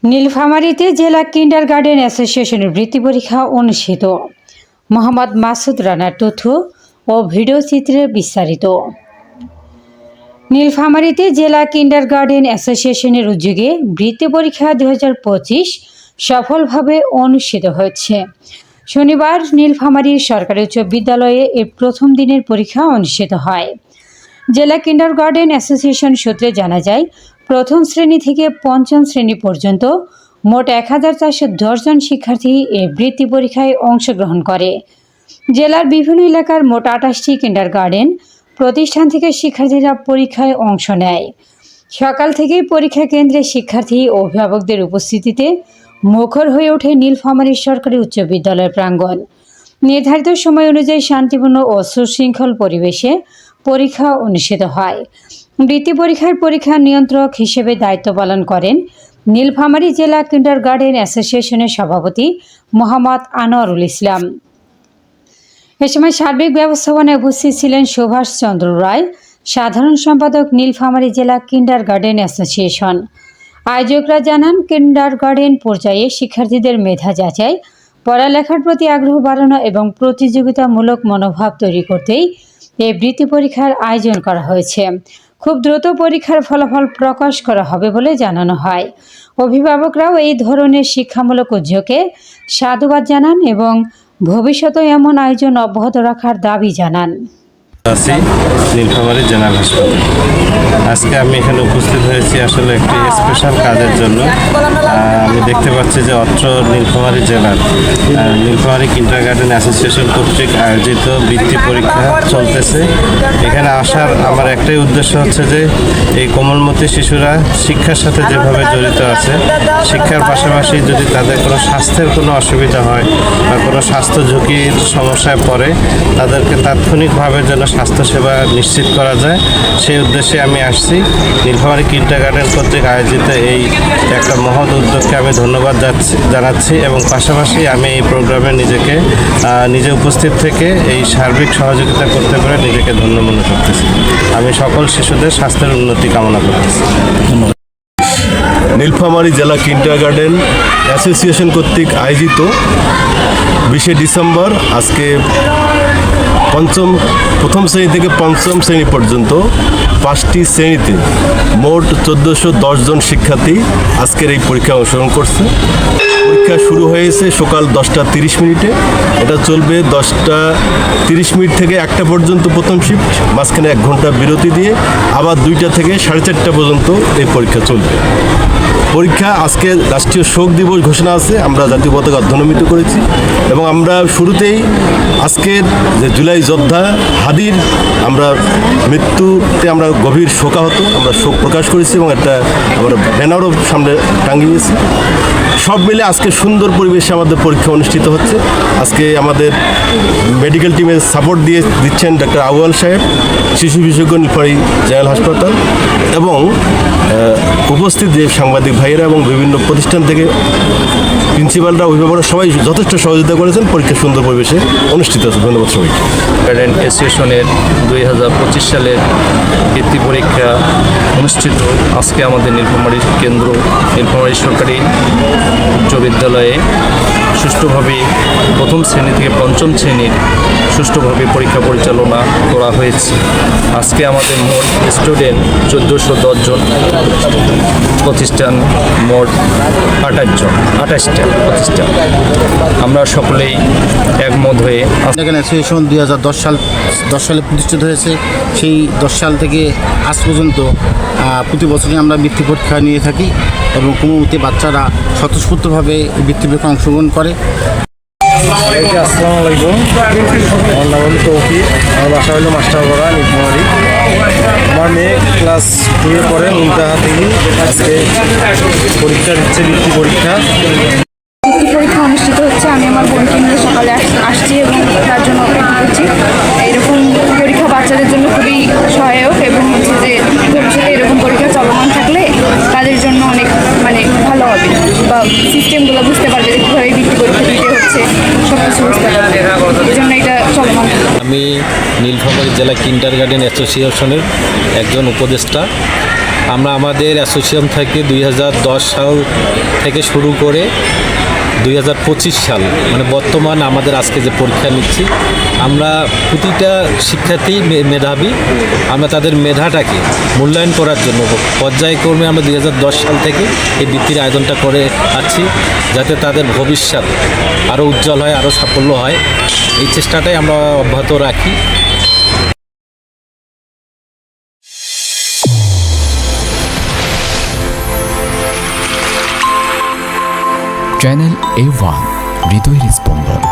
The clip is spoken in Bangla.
নীলফামারীতে জেলা কিন্ডারগার্টেন অ্যাসোসিয়েশনের বৃত্তি পরীক্ষা অনুষ্ঠিত। মোহাম্মদ মাসুদ রানার তথ্য ও ভিডিও চিত্রে বিস্তারিত। নীলফামারীতে জেলা কিন্ডারগার্টেন অ্যাসোসিয়েশনের উদ্যোগে বৃত্তি পরীক্ষা 2025 সফলভাবে অনুষ্ঠিত হয়েছে। শনিবার নীলফামারী সরকারি উচ্চ বিদ্যালয়ে এর প্রথম দিনের পরীক্ষা অনুষ্ঠিত হয়। জেলা কিন্ডারগার্টেন অ্যাসোসিয়েশন সূত্রে জানা যায়, প্রথম শ্রেণী থেকে পঞ্চম শ্রেণী পর্যন্ত মোট 1410 জন শিক্ষার্থী এই বৃত্তি পরীক্ষায় অংশগ্রহণ করে। জেলার বিভিন্ন এলাকার মোট 28টি কিন্ডারগার্টেন প্রতিষ্ঠান থেকে শিক্ষার্থীরা পরীক্ষায় অংশ নেয়। সকাল থেকেই পরীক্ষা কেন্দ্রে শিক্ষার্থী ও অভিভাবকদের উপস্থিতিতে মুখর হয়ে ওঠে নীলফামারী সরকারি উচ্চ বিদ্যালয় প্রাঙ্গণ। নির্ধারিত সময় অনুযায়ী শান্তিপূর্ণ ও সুশৃঙ্খল পরিবেশে পরীক্ষা অনুষ্ঠিত হয়। বৃত্তি পরীক্ষার পরীক্ষা নিয়ন্ত্রক হিসেবে দায়িত্ব পালন করেন নীলফামারী জেলা কিন্ডারগার্টেন অ্যাসোসিয়েশনের সভাপতি মোহাম্মদ আনোয়ারুল ইসলাম। এ সময় সার্বিক ব্যবস্থাপনায় উপস্থিত ছিলেন সুভাষ চন্দ্র রায়, সাধারণ সম্পাদক নীলফামারী জেলা কিন্ডারগার্টেন অ্যাসোসিয়েশন। আয়োজকরা জানান, কিন্ডারগার্টেন পর্যায়ে শিক্ষার্থীদের মেধা যাচাই, পড়ালেখার প্রতি আগ্রহ বাড়ানো এবং প্রতিযোগিতামূলক মনোভাব তৈরি করতেই এই বৃত্তি পরীক্ষার আয়োজন করা হয়েছে। খুব দ্রুত পরীক্ষার ফলাফল প্রকাশ করা হবে বলে জানানো হয়। অভিভাবকরাও এই ধরনের শিক্ষামূলক উদ্যোগে সাধুবাদ জানান এবং ভবিষ্যতে এমন আয়োজন অব্যাহত রাখার দাবি জানান। আছি নীলফামারী জেনারেল হাসপাতাল। আজকে আমি এখানে উপস্থিত হয়েছি আসলে একটি স্পেশাল কাজের জন্য। আমি দেখতে পাচ্ছি যে অত্র নীলফামারী জেলার নীলফামারী কিন্ডারগার্টেন অ্যাসোসিয়েশন কর্তৃক আয়োজিত বৃত্তি পরীক্ষা চলতেছে। এখানে আসার আমার একটাই উদ্দেশ্য হচ্ছে যে এই কোমলমতি শিশুরা শিক্ষার সাথে যেভাবে জড়িত আছে, শিক্ষার পাশাপাশি যদি তাদের কোনো স্বাস্থ্যের কোনো অসুবিধা হয় বা কোনো স্বাস্থ্য ঝুঁকির সমস্যায় পড়ে, তাদেরকে তাৎক্ষণিকভাবে যেন স্বাস্থ্যসেবা নিশ্চিত করা যায়, সেই উদ্দেশ্যে আমি আসছি। নীলফামারী কিন্ডারগার্টেন কর্তৃক আয়োজিত এই একটা মহৎ উদ্যোগকে আমি ধন্যবাদ জানাচ্ছি এবং পাশাপাশি আমি এই প্রোগ্রামে নিজে উপস্থিত থেকে এই সার্বিক সহযোগিতা করতে পারে নিজেকে ধন্য মনে করতেছি। আমি সকল শিশুদের স্বাস্থ্যের উন্নতি কামনা করতেছি। নীলফামারী জেলা কিন্ডারগার্টেন অ্যাসোসিয়েশন কর্তৃক আয়োজিত 20 ডিসেম্বর আজকে প্রথম শ্রেণী থেকে পঞ্চম শ্রেণী পর্যন্ত 5টি শ্রেণীতে মোট 1410 জন শিক্ষার্থী আজকের এই পরীক্ষায় অংশগ্রহণ করছে। পরীক্ষা শুরু হয়েছে সকাল 10টা 30 মিনিটে। এটা চলবে 10টা 30 মিনিট থেকে 1টা পর্যন্ত প্রথম শিফট, মাঝখানে 1 ঘন্টা বিরতি দিয়ে আবার 2টা থেকে 4:30 পর্যন্ত এই পরীক্ষা চলবে। পরীক্ষা আজকে রাষ্ট্রীয় শোক দিবস ঘোষণা আছে, আমরা জাতীয় পতাকা অর্ধনমিত করেছি এবং আমরা শুরুতেই আজকের যে জুলাই যোদ্ধা হাদির মৃত্যুতে আমরা গভীর শোকাহত, আমরা শোক প্রকাশ করেছি এবং একটা আমরা ব্যানারও সামনে টাঙিয়েছি। সব মিলে আজকে সুন্দর পরিবেশে আমাদের পরীক্ষা অনুষ্ঠিত হচ্ছে। আজকে আমাদের মেডিকেল টিমের সাপোর্ট দিচ্ছেন ডাক্তার আউয়াল সাহেব, শিশু বিশেষজ্ঞ নীলফামারী জেনারেল হাসপাতাল, এবং উপস্থিত যে সাংবাদিক ভাইয়েরা এবং বিভিন্ন প্রতিষ্ঠান থেকে প্রিন্সিপালরা, অভিভাবকরা সবাই যথেষ্ট সহযোগিতা করেছেন। পরীক্ষা সুন্দর পরিবেশে অনুষ্ঠিত আছে। ধন্যবাদ সবাইকে। কিন্ডারগার্টেন অ্যাসোসিয়েশনের 2025 সালের বৃত্তি পরীক্ষা অনুষ্ঠিত আজকে আমাদের নীলফামারী সরকারি উচ্চ বিদ্যালয়ে সুষ্ঠুভাবে প্রথম শ্রেণী থেকে পঞ্চম শ্রেণীর সুষ্ঠুভাবে পরীক্ষা পরিচালনা করা হয়েছে। আজকে আমাদের মোট স্টুডেন্ট 1410 জন, প্রতিষ্ঠান মোট 28টা প্রতিষ্ঠান। আমরা সকলেই একমত হয়ে অ্যাসোসিয়েশন 2010 সালে প্রতিষ্ঠিত হয়েছে। সেই 10 সাল থেকে আজ পর্যন্ত প্রতি বছরই আমরা বৃত্তি পরীক্ষা নিয়ে থাকি এবং কোমলমতি বাচ্চারা স্বতঃস্ফূর্তভাবে বৃত্তি পরীক্ষা অংশগ্রহণ করে। আসসালামু আলাইকুম, আমার নাম হলো তৌফিক, আমার বাসা হলো মাস্টারপাড়া নীলফামারী। আমার মেয়ে ক্লাস 2-এ পড়ে। উল্টাহা থেকে আজকে পরীক্ষা দিচ্ছে, বৃত্তি পরীক্ষা অনুষ্ঠিত হচ্ছে। আমি আমার বোনকে নিয়ে সকালে আসছি এবং তার জন্য অপেক্ষা করছি। এইরকম পরীক্ষা বাচ্চাদের জন্য খুবই সহায়ক এবং হচ্ছে যে ভবিষ্যতে এরকম পরীক্ষা চলমান থাকলে তাদের জন্য অনেক ভালো হবে, বা সিস্টেমগুলো বুঝতে পারবে যে কীভাবে বৃত্তি পরীক্ষা দিতে হচ্ছে, সব কিছু বুঝতে পারবে। এই জন্য এটা চলমান। আমি নীলফামারী জেলা কিন্ডারগার্টেন অ্যাসোসিয়েশনের একজন উপদেষ্টা। আমরা আমাদের অ্যাসোসিয়েশন থেকে 2010 সাল থেকে শুরু করে 2025 সাল মানে বর্তমান আমাদের আজকে যে পরীক্ষা নিচ্ছি, আমরা প্রতিটা শিক্ষার্থী মেধাবী, আমরা তাদের মেধাটাকে মূল্যায়ন করার জন্য পর্যায়ক্রমে আমরা 2010 সাল থেকে এই বৃত্তির আয়োজনটা করে আসছি, যাতে তাদের ভবিষ্যৎ আরও উজ্জ্বল হয়, আরও সাফল্য হয়। এই চেষ্টাটাই আমরা অব্যাহত রাখি। চ্যানেল A1 হৃদয়ের স্পন্দন।